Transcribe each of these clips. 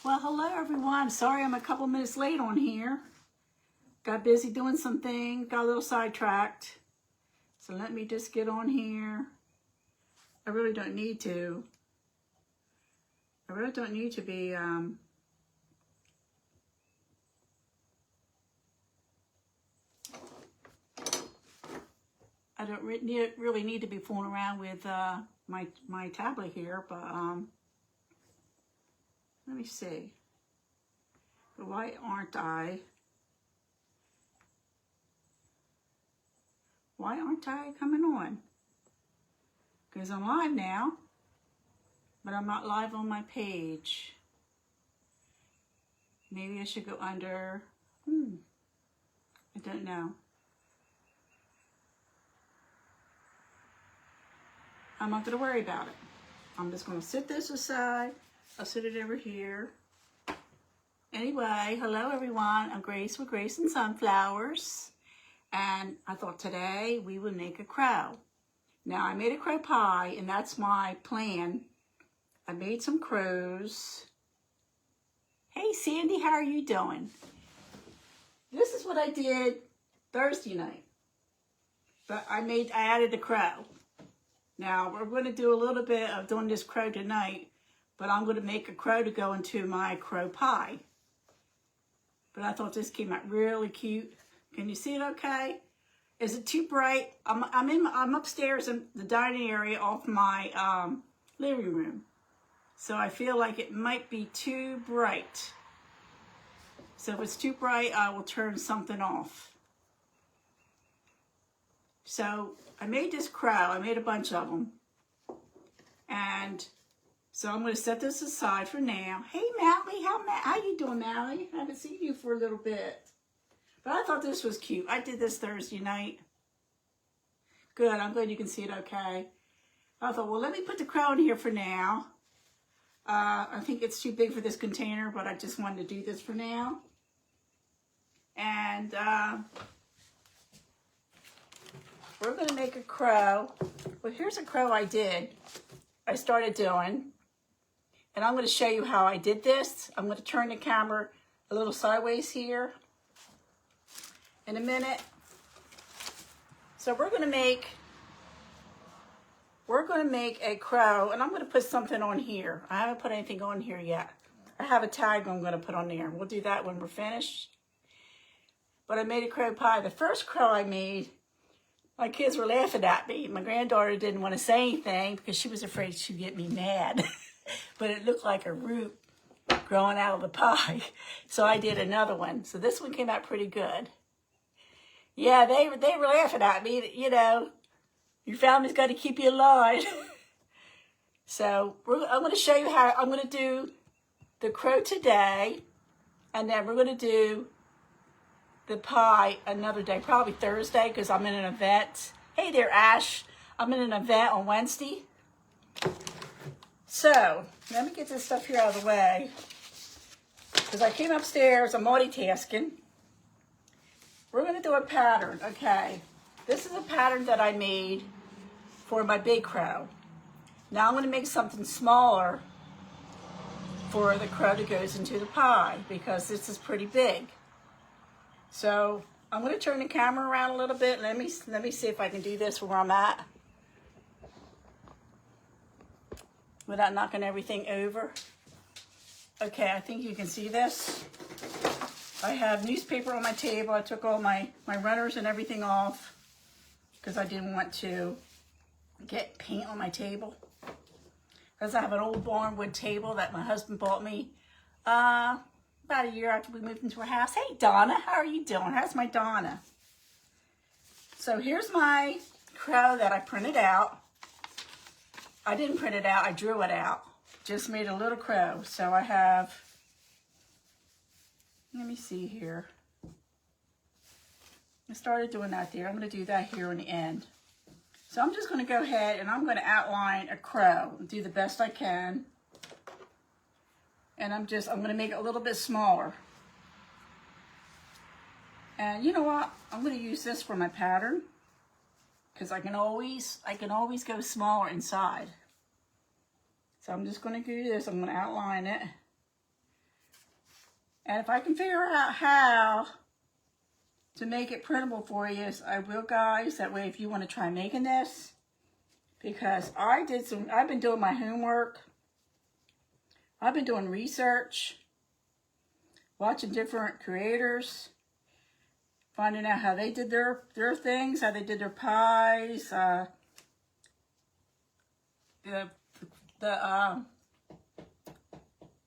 Well, hello everyone. Sorry I'm a couple minutes late on here. Got busy doing something, got a little sidetracked. So let me just get on here. I really don't need to. I really don't need to be, I don't really need to be fooling around with my tablet here, but let me see. Why aren't I? Why aren't I coming on? Because I'm live now, but I'm not live on my page. Maybe I should go under, I don't know. I'm not going to worry about it. I'm just going to sit this aside. I'll sit it over here. Anyway, hello everyone. I'm Grace with Grace and Sunflowers. And I thought today we would make a crow. Now I made a crow pie and that's my plan. I made some crows. Hey Sandy, how are you doing? This is what I did Thursday night. But I added the crow. Now we're going to do a little bit of doing this crow tonight, but I'm going to make a crow to go into my crow pie. But I thought this came out really cute. Can you see it okay? Is it too bright? I'm upstairs in the dining area off my living room. So I feel like it might be too bright. So if it's too bright, I will turn something off. So I made this crow. I made a bunch of them. And so I'm going to set this aside for now. Hey, Mally. How you doing, Mally? I haven't seen you for a little bit. But I thought this was cute. I did this Thursday night. Good. I'm glad you can see it okay. I thought, well, let me put the crow in here for now. I think it's too big for this container, but I just wanted to do this for now. And we're going to make a crow. Well, here's a crow I started doing. And I'm going to show you how I did this. I'm going to turn the camera a little sideways here in a minute. So we're going to make a crow, and I'm going to put something on here. I haven't put anything on here yet. I have a tag I'm going to put on there. We'll do that when we're finished. But I made a crow pie. The first crow I made, my kids were laughing at me. My granddaughter didn't want to say anything because she was afraid she'd get me mad. But it looked like a root growing out of the pie. So I did another one. So this one came out pretty good. Yeah, they were laughing at me, you know. Your family's got to keep you alive. So I'm going to show you how I'm going to do the crow today. And then we're going to do the pie another day, probably Thursday, because I'm in an event. Hey there, Ash. I'm in an event on Wednesday. So, let me get this stuff here out of the way. Because I came upstairs, I'm multitasking. We're going to do a pattern, okay. This is a pattern that I made for my big crow. Now I'm going to make something smaller for the crow that goes into the pie, because this is pretty big. So, I'm going to turn the camera around a little bit. Let me see if I can do this where I'm at without knocking everything over. Okay, I think you can see this. I have newspaper on my table. I took all my runners and everything off because I didn't want to get paint on my table. Because I have an old barnwood table that my husband bought me about a year after we moved into our house. Hey, Donna, how are you doing? How's my Donna? So here's my crow that I printed out. I didn't print it out, I drew it out. Just made a little crow. So I have, let me see here. I started doing that there. I'm going to do that here in the end. So I'm just going to go ahead and I'm going to outline a crow and do the best I can. And I'm going to make it a little bit smaller. And you know what? I'm going to use this for my pattern. Because I can always go smaller inside. So I'm just going to do this. I'm going to outline it. And if I can figure out how to make it printable for you, I will, guys. That way, if you want to try making this, because I've been doing my homework. I've been doing research, watching different creators, finding out how they did their things, how they did their pies, oh,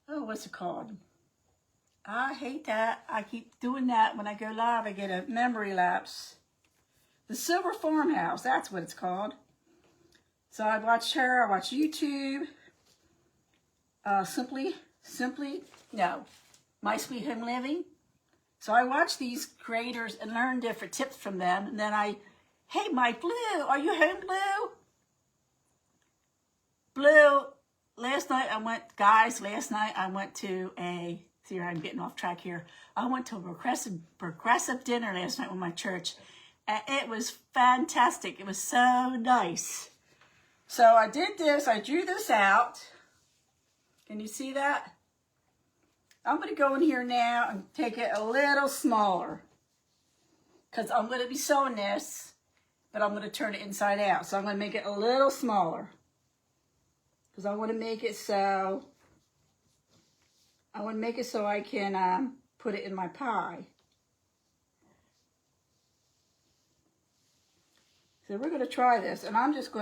what's it called? I hate that. I keep doing that when I go live. I get a memory lapse. The Silver Farmhouse, that's what it's called. So I watched her. I watched YouTube. My Sweet Home Living. So I watch these creators and learn different tips from them. And then hey, my Blue, are you home, Blue? Blue, last night I went to a, see, I'm getting off track here. I went to a progressive dinner last night with my church. And it was fantastic. It was so nice. So I did this. I drew this out. Can you see that? I'm going to go in here now and take it a little smaller. Because I'm going to be sewing this, but I'm going to turn it inside out. So I'm going to make it a little smaller. Because I want to make it so I can put it in my pie. So we're going to try this. And I'm just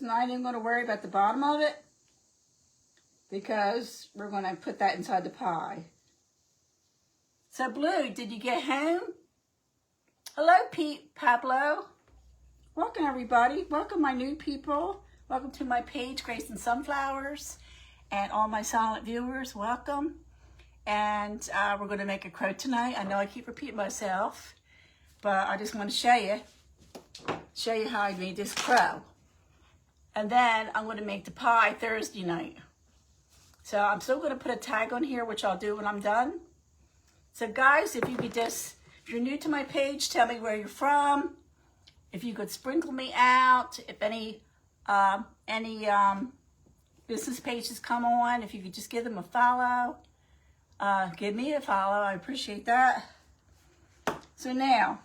not even going to worry about the bottom of it. Because we're going to put that inside the pie. So, Blue, did you get home? Hello, Pablo. Welcome, everybody. Welcome, my new people. Welcome to my page, Grace and Sunflowers. And all my silent viewers, welcome. And we're going to make a crow tonight. I know I keep repeating myself. But I just want to show you how I made this crow. And then I'm going to make the pie Thursday night. So I'm still going to put a tag on here, which I'll do when I'm done. So guys, if you're new to my page, tell me where you're from. If you could sprinkle me out, if any business pages come on, if you could just give them a follow. Give me a follow, I appreciate that. So now,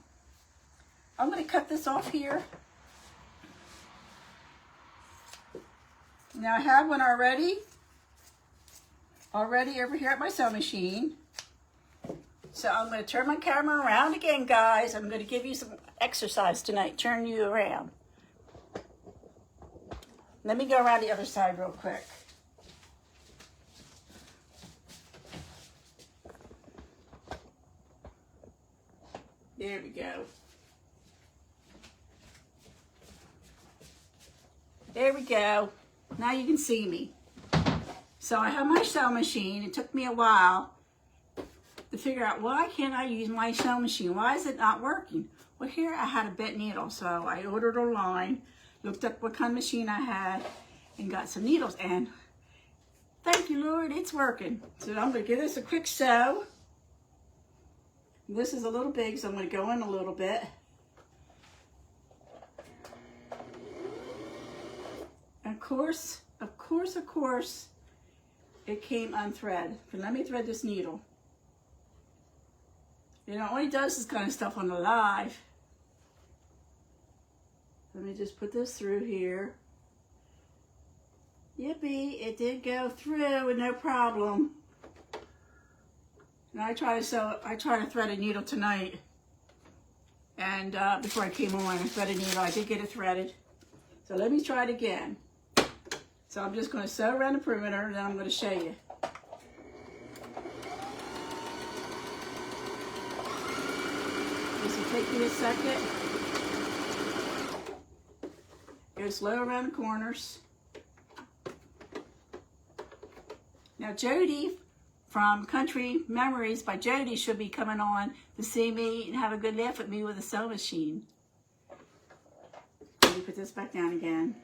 I'm going to cut this off here. Now I have one already over here at my sewing machine. So I'm going to turn my camera around again, guys. I'm going to give you some exercise tonight, turn you around. Let me go around the other side real quick. There we go. There we go. Now you can see me. So I have my sewing machine. It took me a while to figure out why can't I use my sewing machine? Why is it not working? Well, here I had a bent needle, so I ordered online, looked up what kind of machine I had, and got some needles. And thank you, Lord, it's working. So I'm going to give this a quick sew. This is a little big, so I'm going to go in a little bit. Of course, it came unthread. But let me thread this needle. You know, it only does this kind of stuff on the live. Let me just put this through here. Yippee, it did go through with no problem. And I try to thread a needle tonight. And before I came on, I threaded a needle. I did get it threaded. So let me try it again. So I'm just going to sew around the perimeter, and then I'm going to show you. This will take me a second. Go slow around the corners. Now Jody from Country Memories by Jody should be coming on to see me and have a good laugh with me with a sewing machine. Let me put this back down again.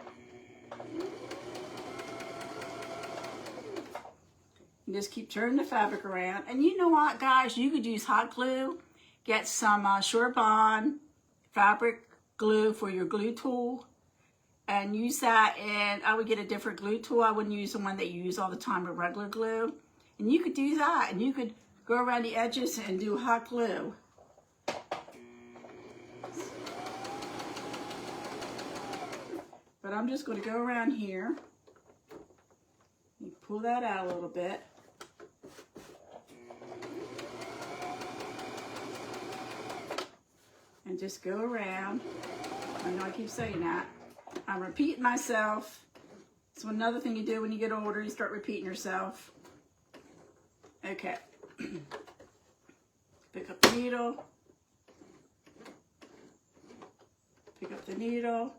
And just keep turning the fabric around. And you know what, guys? You could use hot glue. Get some Surebond fabric glue for your glue tool. And use that. And I would get a different glue tool. I wouldn't use the one that you use all the time with regular glue. And you could do that, and you could go around the edges and do hot glue. But I'm just going to go around here. You pull that out a little bit. And just go around. I know I keep saying that. I'm repeating myself. So another thing you do when you get older, you start repeating yourself. Okay. Pick up the needle. Pick up the needle.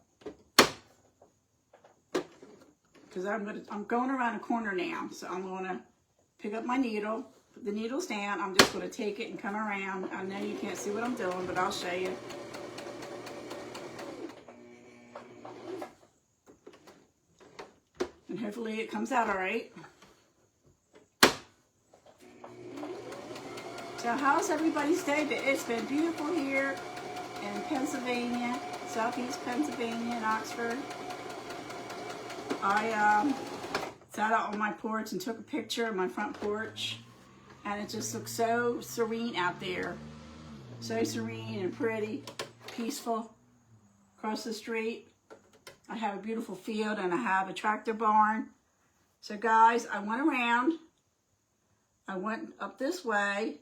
Because I'm going around a corner now. So I'm going to pick up my needle. Put the needles down. I'm just going to take it and come around. I know you can't see what I'm doing, but I'll show you. And hopefully it comes out all right. So how's everybody's day? It's been beautiful here in Pennsylvania, southeast Pennsylvania in Oxford. I sat out on my porch and took a picture of my front porch, and it just looks so serene out there. So serene and pretty, peaceful. Across the street, I have a beautiful field and I have a tractor barn. So guys, I went around. I went up this way,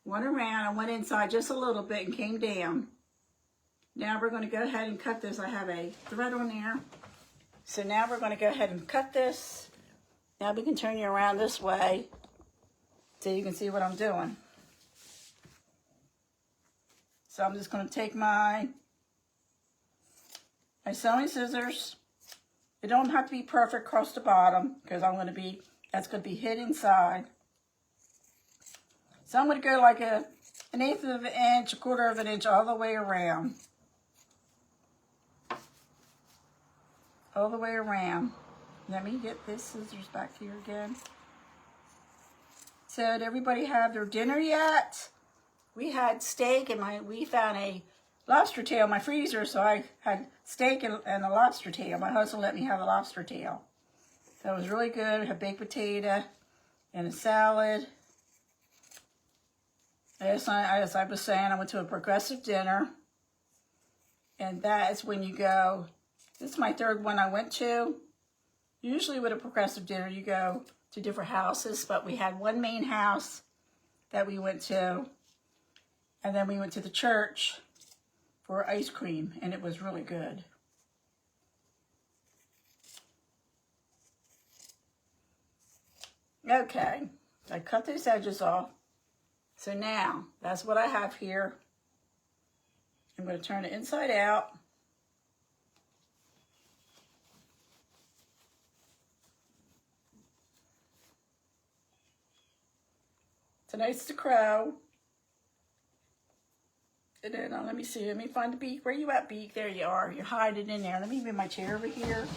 went around, I went inside just a little bit and came down. Now we're going to go ahead and cut this. I have a thread on there. So now we're going to go ahead and cut this. Now we can turn you around this way so you can see what I'm doing. So I'm just going to take my sewing scissors. It don't have to be perfect across the bottom because that's going to be hid inside. So I'm going to go like an eighth of an inch, a quarter of an inch all the way around. All the way around. Let me get this scissors back here again. So did everybody have their dinner yet? We had steak and we found a lobster tail in my freezer, so I had steak and a lobster tail. My husband let me have a lobster tail. So it was really good. I had baked potato and a salad. As I was saying, I went to a progressive dinner, and that is when you go. This is my third one I went to. Usually with a progressive dinner, you go to different houses, but we had one main house that we went to, and then we went to the church for ice cream, and it was really good. Okay, I cut these edges off. So now, that's what I have here. I'm going to turn it inside out. Tonight's the crow. And then, let me see, let me find the beak. Where you at, beak? There you are. You're hiding in there. Let me move my chair over here.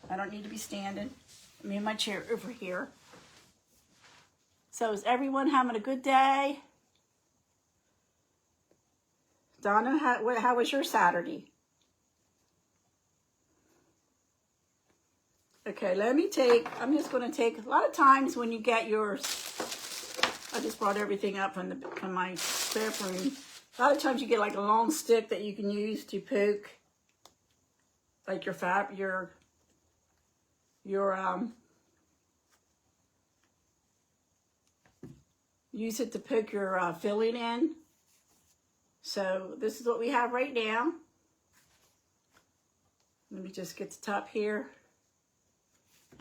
I don't need to be standing. Let me move my chair over here. So is everyone having a good day? Donna, how was your Saturday? Okay, I'm just going to take, a lot of times when you get yours, I just brought everything up from my craft room. A lot of times you get like a long stick that you can use to poke, like use it to poke your filling in. So this is what we have right now. Let me just get the top here.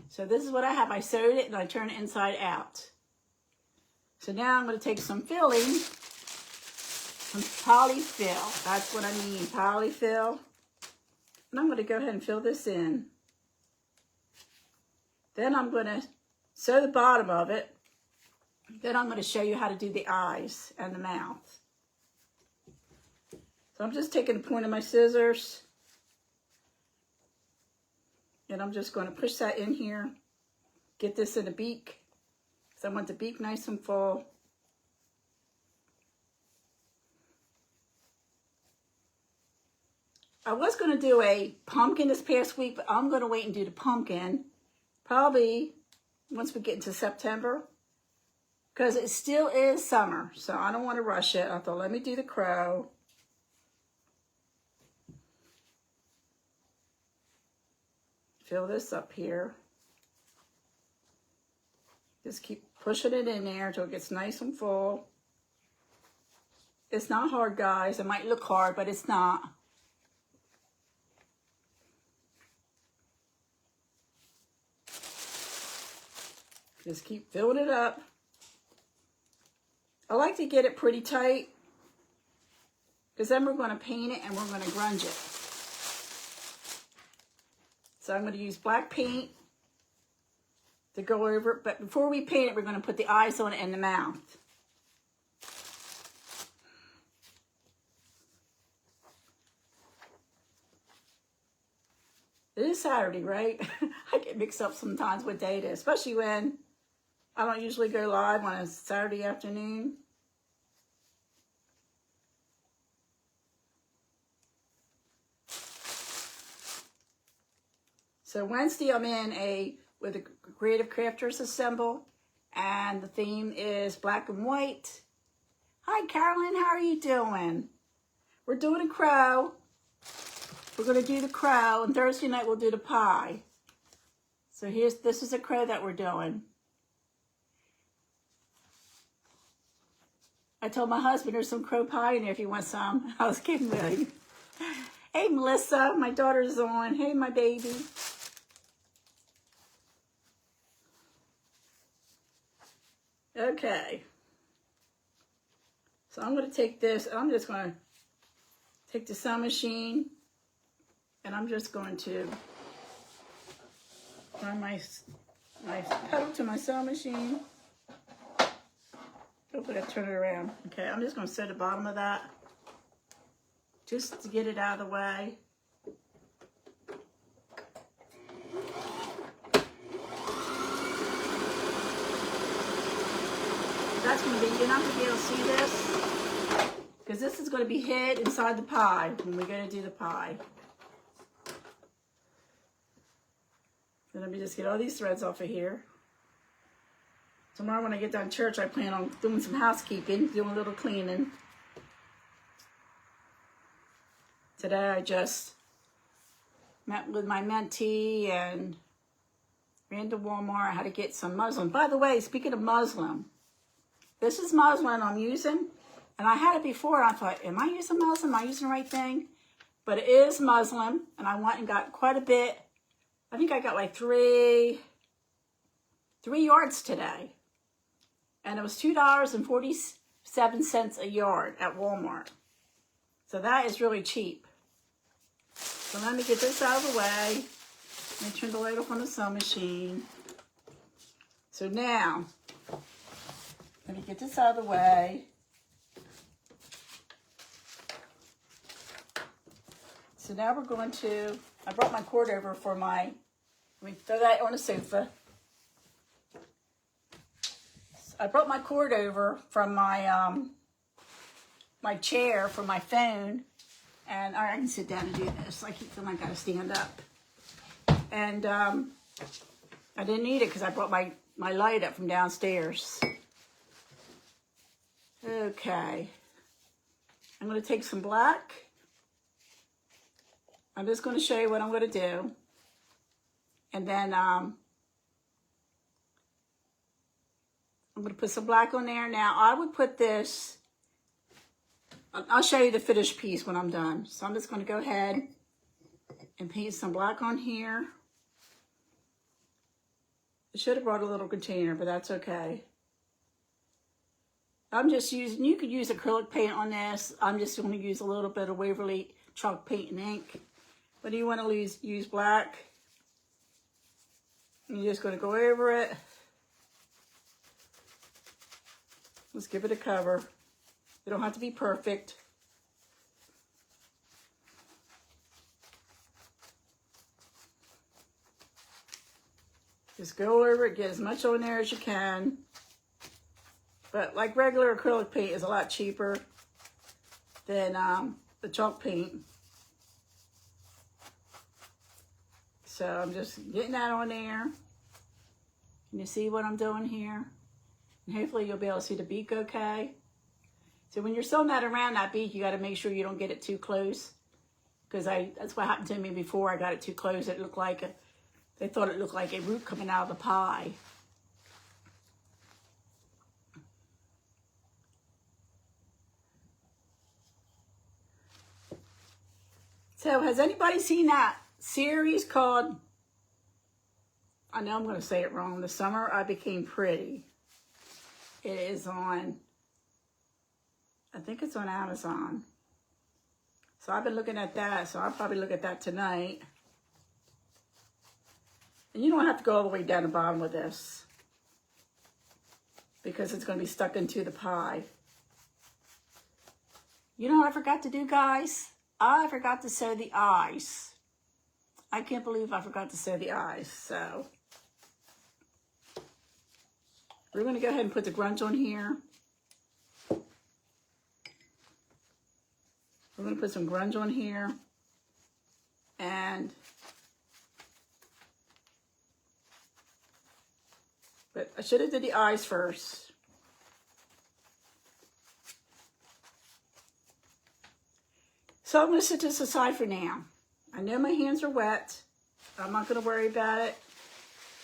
So this is what I have. I sewed it and I turn it inside out. So now I'm going to take some filling, some polyfill. That's what I mean, polyfill. And I'm going to go ahead and fill this in. Then I'm going to sew the bottom of it. Then I'm going to show you how to do the eyes and the mouth. So I'm just taking the point of my scissors. And I'm just going to push that in here. Get this in the beak. So I want the beak nice and full. I was going to do a pumpkin this past week, but I'm going to wait and do the pumpkin probably once we get into September. because it still is summer, so I don't want to rush it. I thought, let me do the crow. Fill this up here. Just keep pushing it in there until it gets nice and full. It's not hard, guys. It might look hard, but it's not. Just keep filling it up. I like to get it pretty tight because then we're going to paint it and we're going to grunge it. So I'm going to use black paint to go over it. But before we paint it, we're going to put the eyes on it and the mouth. It is Saturday, right? I get mixed up sometimes what day it is, especially when I don't usually go live on a Saturday afternoon. So Wednesday I'm in with a Creative Crafters Assemble, and the theme is black and white. Hi Carolyn, how are you doing? We're doing a crow. We're going to do the crow, and Thursday night we'll do the pie. So this is a crow that we're doing. I told my husband there's some crow pie in there if you want some. I was kidding with him. Hey Melissa, my daughter's on. Hey my baby. Okay. So I'm going to take this, I'm just going to take the sewing machine, and I'm just going to run my pedal to my sewing machine. Hopefully I turn it around. Okay, I'm just going to set the bottom of that just to get it out of the way. That's going to be, you're not going to be able to see this because this is going to be hid inside the pie when we're going to do the pie. So let me just get all these threads off of here. Tomorrow when I get done church, I plan on doing some housekeeping, doing a little cleaning. Today I just met with my mentee and ran to Walmart. I had to get some muslin. By the way, speaking of muslin, this is muslin I'm using. And I had it before, and I thought, am I using muslin? Am I using the right thing? But it is muslin, and I went and got quite a bit. I think I got like three yards today. And it was $2.47 a yard at Walmart. So that is really cheap. So let me get this out of the way. Let me turn the light off on the sewing machine. So now, let me get this out of the way. So now we're going to, I brought my cord over for let me throw that on the sofa. I brought my cord over from my my chair for my phone, and I can sit down and do this. I keep feeling like I gotta stand up. And I didn't need it because I brought my light up from downstairs. Okay. I'm gonna take some black. I'm just going to show you what I'm going to do. And then I'm going to put some black on there. Now, I would put this, I'll show you the finished piece when I'm done. So I'm just going to go ahead and paint some black on here. I should have brought a little container, but that's okay. I'm just using, you could use acrylic paint on this. I'm just going to use a little bit of Waverly chalk paint and ink. But you want to use black. You're just going to go over it. Let's give it a cover. You don't have to be perfect. Just go over it, get as much on there as you can. But like regular acrylic paint is a lot cheaper than the chalk paint. So I'm just getting that on there. Can you see what I'm doing here? And hopefully you'll be able to see the beak okay. So when you're sewing that around that beak, you got to make sure you don't get it too close. Because that's what happened to me before. I got it too close. It looked like they thought it looked like a root coming out of the pie. So has anybody seen that series called, I know I'm going to say it wrong, The Summer I Became Pretty? It is on, I think it's on Amazon. So I've been looking at that, so I'll probably look at that tonight. And you don't have to go all the way down the bottom with this, because it's going to be stuck into the pie. You know what I forgot to do, guys? I forgot to sew the eyes. I can't believe I forgot to sew the eyes. So we're going to go ahead and put the grunge on here. We're going to put some grunge on here. But I should have did the eyes first. So I'm going to set this aside for now. I know my hands are wet. I'm not going to worry about it.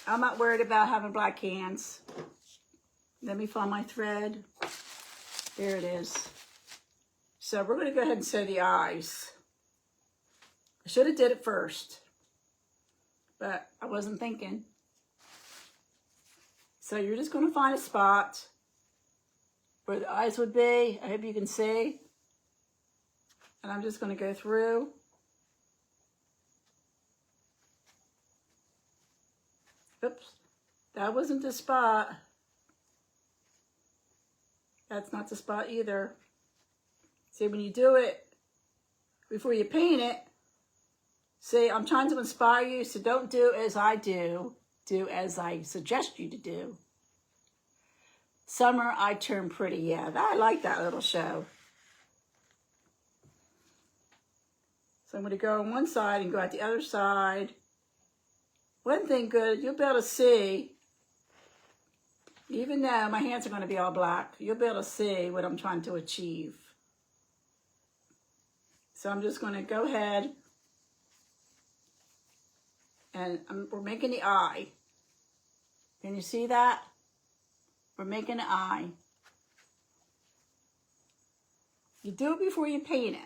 I'm not worried about having black hands. Let me find my thread. There it is. So we're going to go ahead and sew the eyes. I should have did it first, but I wasn't thinking. So you're just going to find a spot where the eyes would be. I hope you can see. And I'm just going to go through. Oops, that wasn't the spot. That's not the spot either. See, when you do it before you paint it, see, I'm trying to inspire you, so don't do as I do. Do as I suggest you to do. Summer, I Turned Pretty. Yeah, I like that little show. So I'm going to go on one side and go out the other side. One thing good, you'll be able to see, even though my hands are going to be all black, you'll be able to see what I'm trying to achieve. So I'm just going to go ahead and we're making the eye. Can you see that? We're making an eye. You do it before you paint it.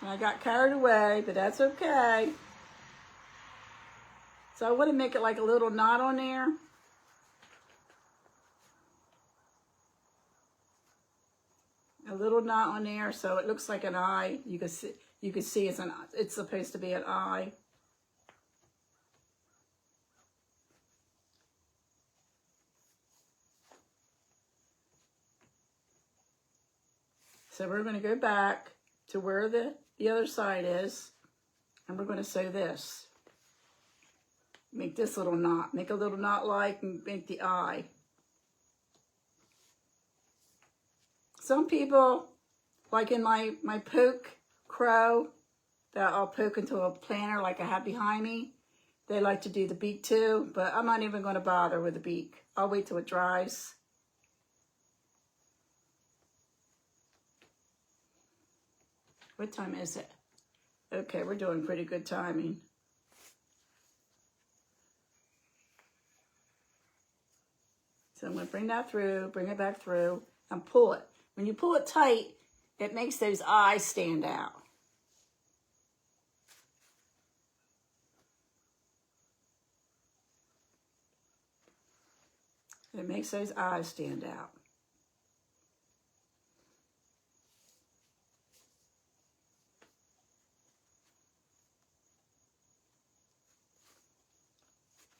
And I got carried away, but that's okay. So I want to make it like a little knot on there. A little knot on there so it looks like an eye. You can see it's supposed to be an eye. So we're going to go back to where the other side is, and we're going to sew this. Make this little knot. Make a little knot like and make the eye. Some people, like in my poke crow that I'll poke into a planter like I have behind me, they like to do the beak too, but I'm not even going to bother with the beak. I'll wait till it dries. What time is it? Okay, we're doing pretty good timing. So I'm going to bring that through, bring it back through, and pull it. When you pull it tight, it makes those eyes stand out. It makes those eyes stand out.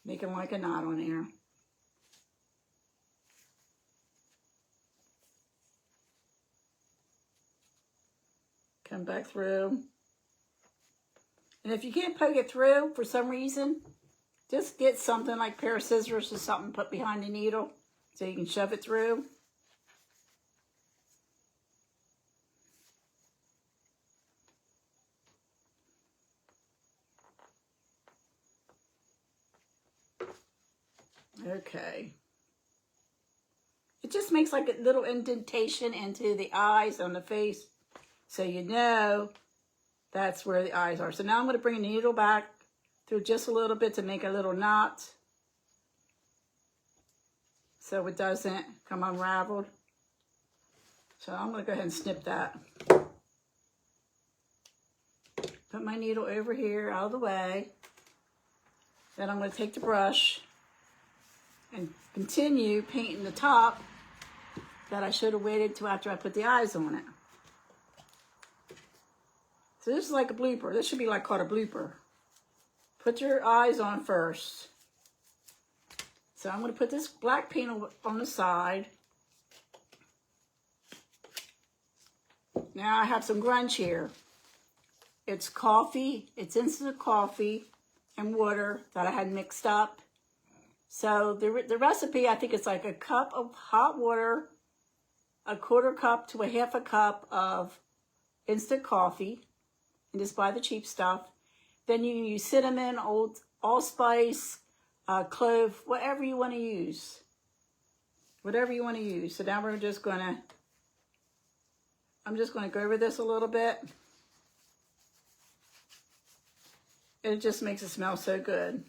Make them like a knot on there. Come back through. And if you can't poke it through for some reason, just get something like a pair of scissors or something put behind the needle so you can shove it through. Okay. It just makes like a little indentation into the eyes on the face, so you know that's where the eyes are. So now I'm going to bring the needle back through just a little bit to make a little knot so it doesn't come unraveled. So I'm going to go ahead and snip that. Put my needle over here out of the way. Then I'm going to take the brush and continue painting the top that I should have waited till after I put the eyes on it. So this is like a blooper. This should be like called a blooper. Put your eyes on first. So I'm going to put this black paint on the side. Now I have some grunge here. It's coffee. It's instant coffee and water that I had mixed up. So the recipe, I think it's like a cup of hot water, a 1/4 cup to a 1/2 cup of instant coffee, and just buy the cheap stuff. Then you use cinnamon, allspice, clove, whatever you want to use. Whatever you want to use. So now I'm just going to go over this a little bit. It just makes it smell so good.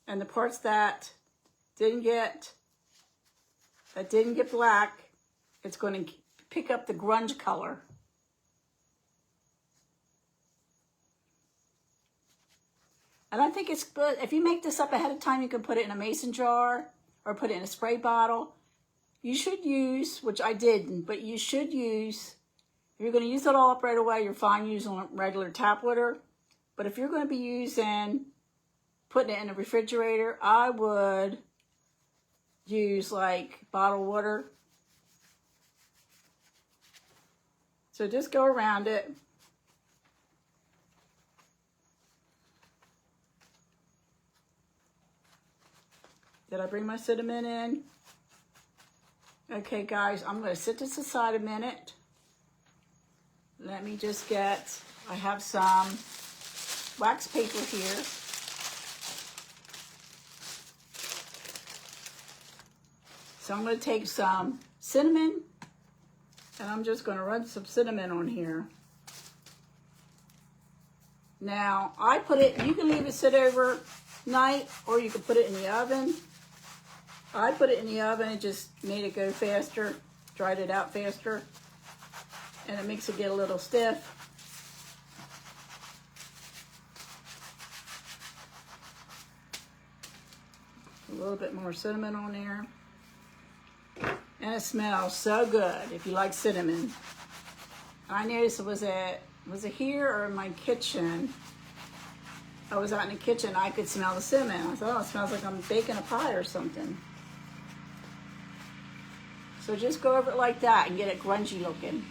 And the parts that didn't get black, it's going to pick up the grunge color. And I think it's good. If you make this up ahead of time, you can put it in a mason jar or put it in a spray bottle. You should use, which I didn't, but you should use, if you're going to use it all up right away, you're fine using regular tap water. But if you're going to be putting it in a refrigerator, I would use like bottled water. So just go around it. Did I bring my cinnamon in? Okay, guys, I'm going to sit this aside a minute. Let me just I have some wax paper here. So I'm going to take some cinnamon, and I'm just going to rub some cinnamon on here. Now, I put it, you can leave it sit overnight, or you can put it in the oven. I put it in the oven. It just made it go faster, dried it out faster, and it makes it get a little stiff. A little bit more cinnamon on there. And it smells so good if you like cinnamon. I noticed was it here or in my kitchen? I was out in the kitchen, I could smell the cinnamon. I thought, oh, it smells like I'm baking a pie or something. So just go over it like that and get it grungy looking.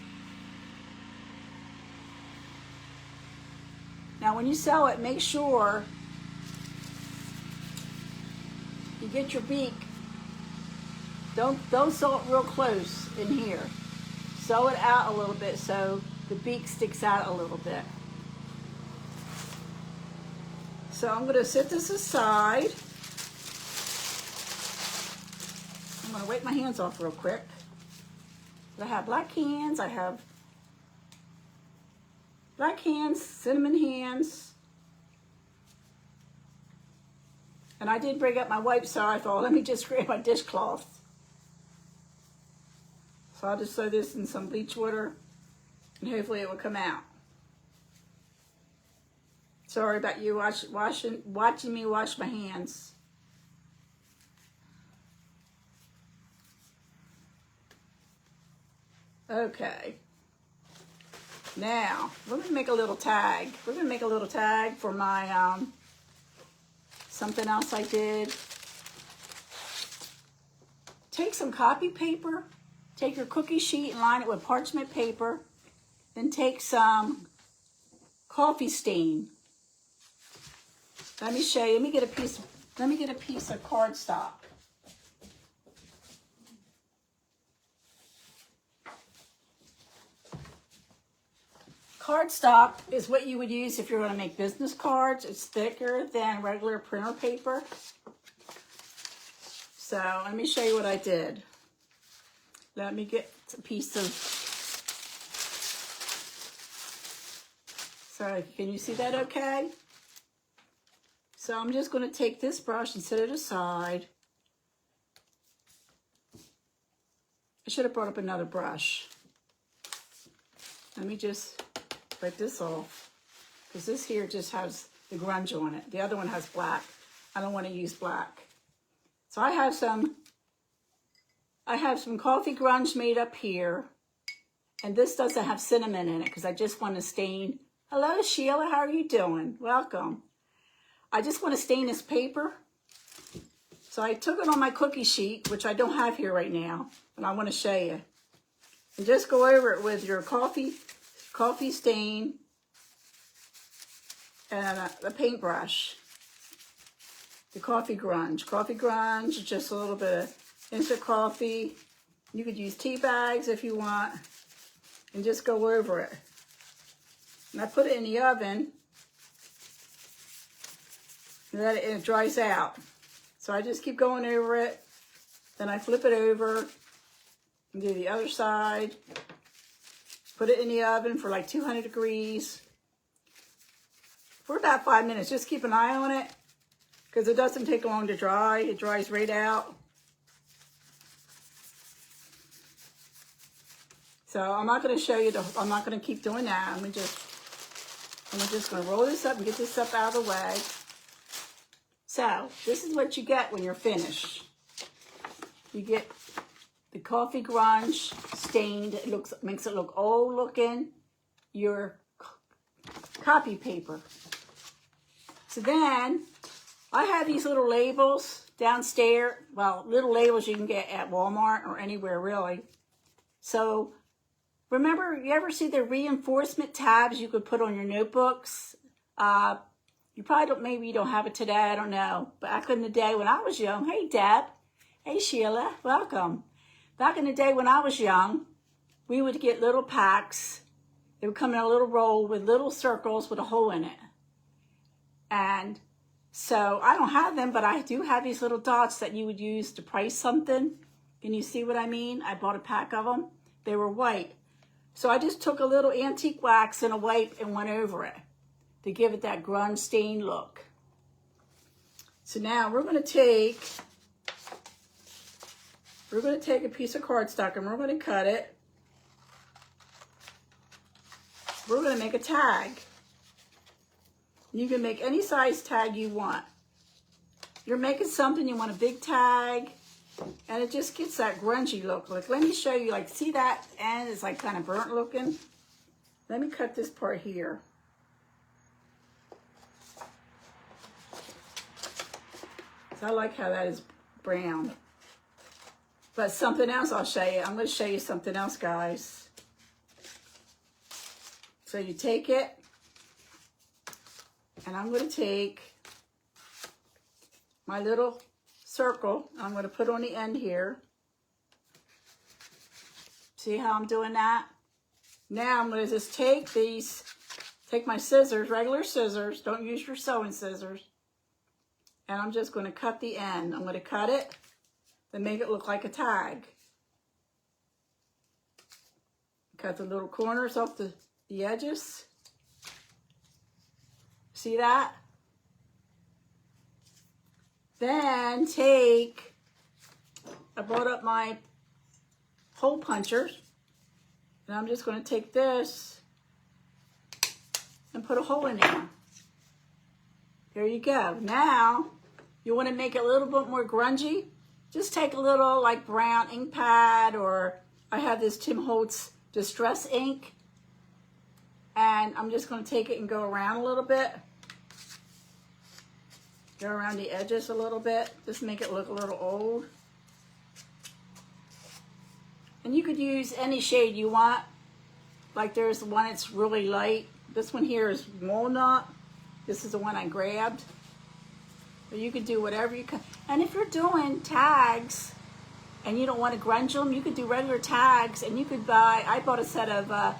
Now when you sew it, make sure you get your beak. Don't sew it real close in here. Sew it out a little bit so the beak sticks out a little bit. So I'm going to set this aside. I'm going to wipe my hands off real quick. I have black hands. I have black hands, cinnamon hands. And I did bring up my wipes, so I thought, let me just grab my dishcloth. So I'll just sew this in some bleach water, and hopefully it will come out. Sorry about you watching me wash my hands. Okay. Now, we're going to make a little tag. We're going to make a little tag for my, something else I did. Take some copy paper. Take your cookie sheet and line it with parchment paper. Then take some coffee stain. Let me show you. Let me get a piece of cardstock. Cardstock is what you would use if you're going to make business cards. It's thicker than regular printer paper. So let me show you what I did. Let me get a piece of, sorry, can you see that okay? So I'm just going to take this brush and set it aside. I should have brought up another brush. Let me just wipe this off, because this here just has the grunge on it. The other one has black. I don't want to use black. So I have some coffee grunge made up here, and this doesn't have cinnamon in it because I just want to stain. Hello, Sheila, how are you doing? Welcome. I just want to stain this paper. So I took it on my cookie sheet, which I don't have here right now, and I want to show you. And just go over it with your coffee stain and a paintbrush. The coffee grunge. Coffee grunge is just a little bit of instant coffee. You could use tea bags if you want, and just go over it. And I put it in the oven and let it dries out. So I just keep going over it. Then I flip it over and do the other side. Put it in the oven for like 200 degrees for about 5 minutes. Just keep an eye on it because it doesn't take long to dry. It dries right out. So I'm not going to show you, I'm not going to keep doing that. I'm just going to roll this up and get this stuff out of the way. So this is what you get when you're finished. You get the coffee grunge stained. It makes it look old looking. Your copy paper. So then I have these little labels downstairs. Well, little labels you can get at Walmart or anywhere really. So remember, you ever see the reinforcement tabs you could put on your notebooks? You probably don't, maybe you don't have it today, I don't know. Back in the day when I was young, hey Deb, hey Sheila, welcome. Back in the day when I was young, we would get little packs. They would come in a little roll with little circles with a hole in it. And so I don't have them, but I do have these little dots that you would use to price something. Can you see what I mean? I bought a pack of them. They were white. So I just took a little antique wax and a wipe and went over it to give it that grunge stain look. So now we're going to take a piece of cardstock and we're going to cut it. We're going to make a tag. You can make any size tag you want. You're making something, you want a big tag, and it just gets that grungy look. Like, let me show you, like, see that end is like kind of burnt looking? Let me cut this part here. So I like how that is brown. But something else I'll show you. I'm going to show you something else, guys. So you take it, and I'm going to take my little circle. I'm going to put on the end here. See how I'm doing that? Now I'm going to just take my scissors, regular scissors. Don't use your sewing scissors. And I'm just going to cut the end. I'm going to cut it and make it look like a tag. Cut the little corners off the edges. See that? Then I brought up my hole punchers, and I'm just going to take this and put a hole in there. There you go. Now, you want to make it a little bit more grungy? Just take a little like brown ink pad, or I have this Tim Holtz Distress ink, and I'm just going to take it and go around a little bit. Go around the edges a little bit, just make it look a little old. And you could use any shade you want. Like there's the one that's really light. This one here is walnut. This is the one I grabbed. But you could do whatever you can. And if you're doing tags and you don't want to grunge them, you could do regular tags, and you could buy, I bought a set of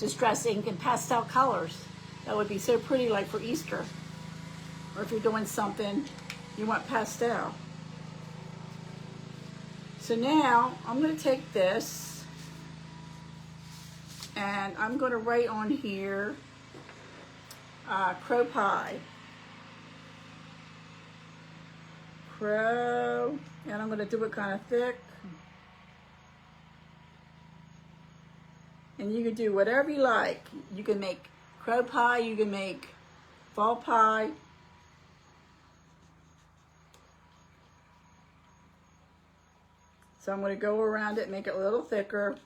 distress ink in pastel colors. That would be so pretty, like for Easter. Or if you're doing something, you want pastel. So now I'm going to take this and I'm going to write on here crow pie. Crow, and I'm going to do it kind of thick. And you can do whatever you like. You can make crow pie, you can make fall pie. So I'm going to go around it, make it a little thicker.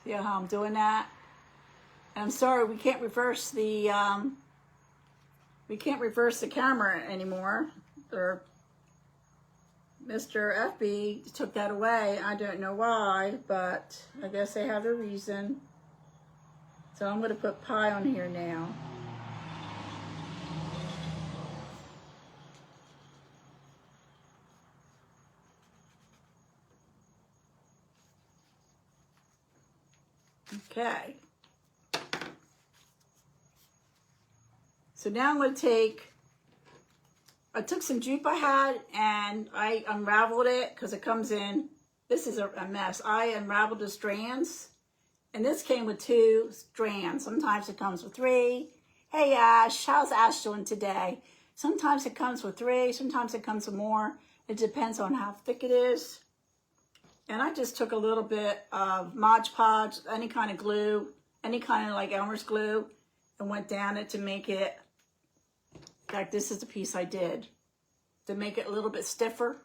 See how I'm doing that? And I'm sorry, we can't reverse the camera anymore. Or Mr. FB took that away. I don't know why, but I guess they have a reason. So I'm going to put pie on here now. Okay. So now I'm going to I took some jute I had and I unraveled it because it comes in, this is a mess. I unraveled the strands and this came with 2 strands. Sometimes it comes with 3. Hey Ash, how's Ash doing today? Sometimes it comes with 3, sometimes it comes with more. It depends on how thick it is. And I just took a little bit of Mod Podge, any kind of glue, any kind of like Elmer's glue, and went down it to make it, in fact, this is the piece I did, to make it a little bit stiffer.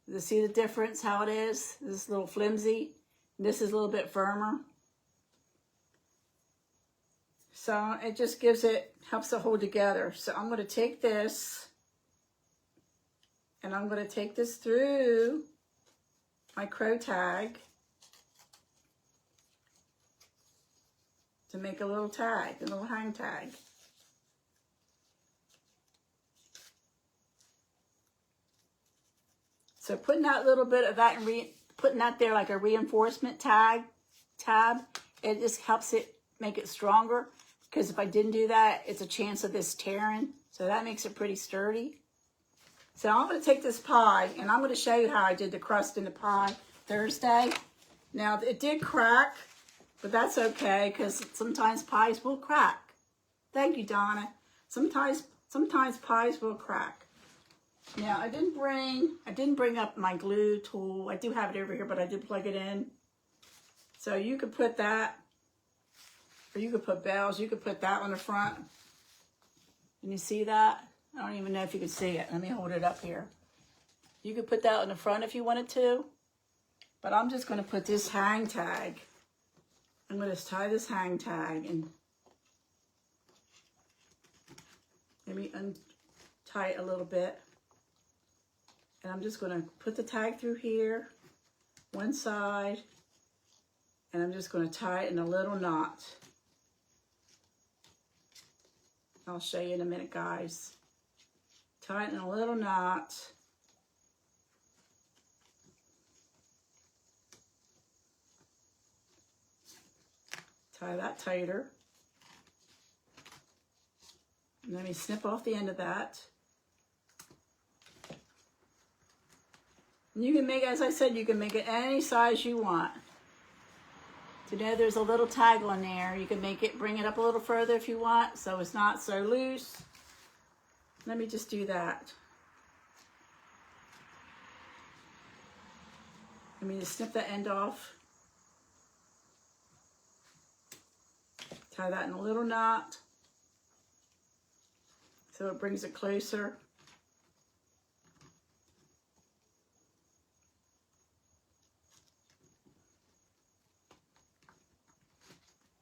You see the difference, how it is? This is a little flimsy, and this is a little bit firmer. So it just helps it hold together. So I'm going to take this, and I'm going to take this through my crow tag to make a little tag, a little hang tag. So putting that little bit of that and putting that there like a reinforcement tab, it just helps it make it stronger. Because if I didn't do that, it's a chance of this tearing. So that makes it pretty sturdy. So I'm going to take this pie, and I'm going to show you how I did the crust in the pie Thursday. Now, it did crack, but that's okay, because sometimes pies will crack. Thank you, Donna. Sometimes pies will crack. Now, I didn't bring up my glue tool. I do have it over here, but I did plug it in. So you could put that, or you could put bells. You could put that on the front. Can you see that? I don't even know if you can see it. Let me hold it up here. You could put that on the front if you wanted to. But I'm just going to put this hang tag. I'm going to tie this hang tag and let me untie it a little bit. And I'm just going to put the tag through here, one side, and I'm just going to tie it in a little knot. I'll show you in a minute, guys. Tie it in a little knot. Tie that tighter. And let me snip off the end of that. And you can make, as I said, you can make it any size you want. Today there's a little tag on there. You can make it, bring it up a little further if you want, so it's not so loose. Let me just do that. Let me just snip the end off. Tie that in a little knot so it brings it closer.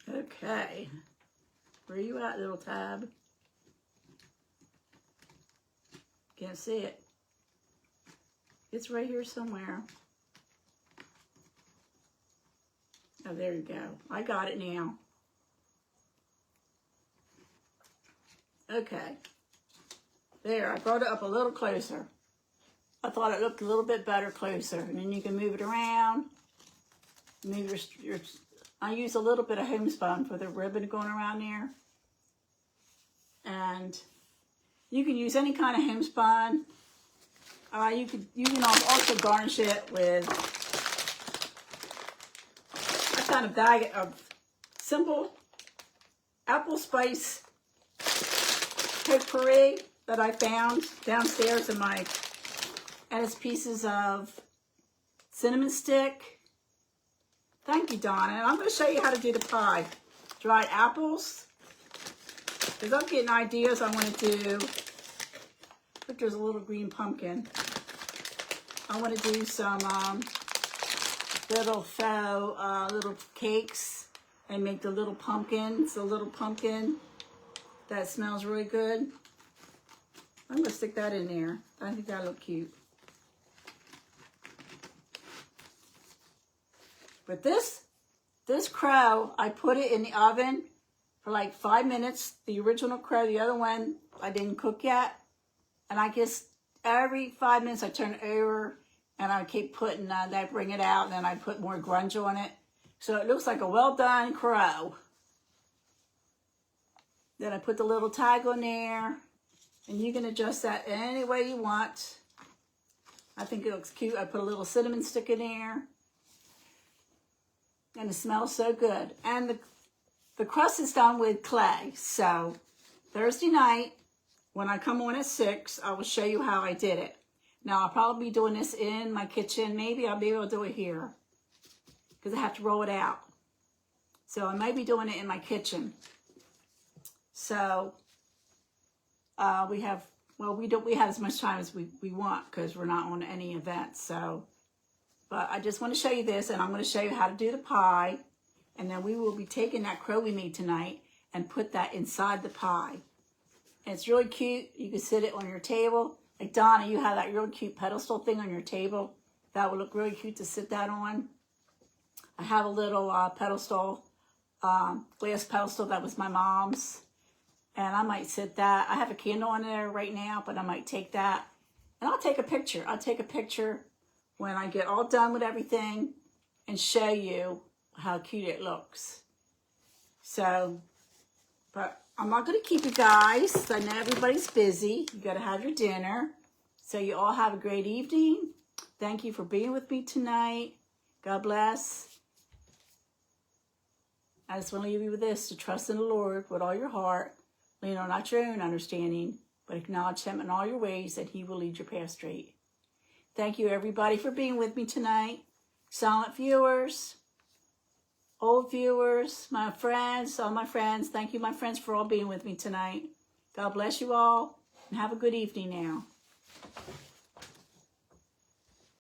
Okay, where are you at, little tab? Can't see it. It's right here somewhere. Oh, there you go. I got it now. Okay. There, I brought it up a little closer. I thought it looked a little bit better closer. And then you can move it around. Move I use a little bit of homespun for the ribbon going around there. And you can use any kind of homespun. You can also garnish it with I found a bag of simple apple spice potpourri that I found downstairs in my, and it's pieces of cinnamon stick. Thank you, Donna. And I'm going to show you how to do the pie. Dried apples. Because I'm getting ideas I want to do. Look, there's a little green pumpkin. I want to do some little faux little cakes and make the little pumpkins. A little pumpkin that smells really good. I'm going to stick that in there. I think that'll look cute. But this crow, I put it in the oven for like 5 minutes. The original crow, the other one, I didn't cook yet. And I guess every 5 minutes I turn it over and I keep putting, I bring it out and then I put more grunge on it. So it looks like a well done crow. Then I put the little tag on there. And you can adjust that any way you want. I think it looks cute. I put a little cinnamon stick in there. And it smells so good. And the crust is done with clay. So Thursday night, when I come on at 6, I will show you how I did it. Now, I'll probably be doing this in my kitchen. Maybe I'll be able to do it here. Because I have to roll it out. So I might be doing it in my kitchen. So we have as much time as we want because we're not on any event. So, but I just want to show you this, and I'm going to show you how to do the pie, and then we will be taking that crow we made tonight and put that inside the pie. And it's really cute. You can sit it on your table. Like Donna, you have that really cute pedestal thing on your table. That would look really cute to sit that on. I have a little pedestal, glass pedestal that was my mom's. And I might sit that. I have a candle on there right now, but I might take that. And I'll take a picture. I'll take a picture when I get all done with everything and show you how cute it looks. So, but I'm not going to keep you guys. I know everybody's busy. You got to have your dinner. So you all have a great evening. Thank you for being with me tonight. God bless. I just want to leave you with this, to trust in the Lord with all your heart. Lean on not your own understanding, but acknowledge Him in all your ways, that He will lead your path straight. Thank you, everybody, for being with me tonight. Silent viewers, old viewers, my friends, all my friends. Thank you, my friends, for all being with me tonight. God bless you all, and have a good evening now.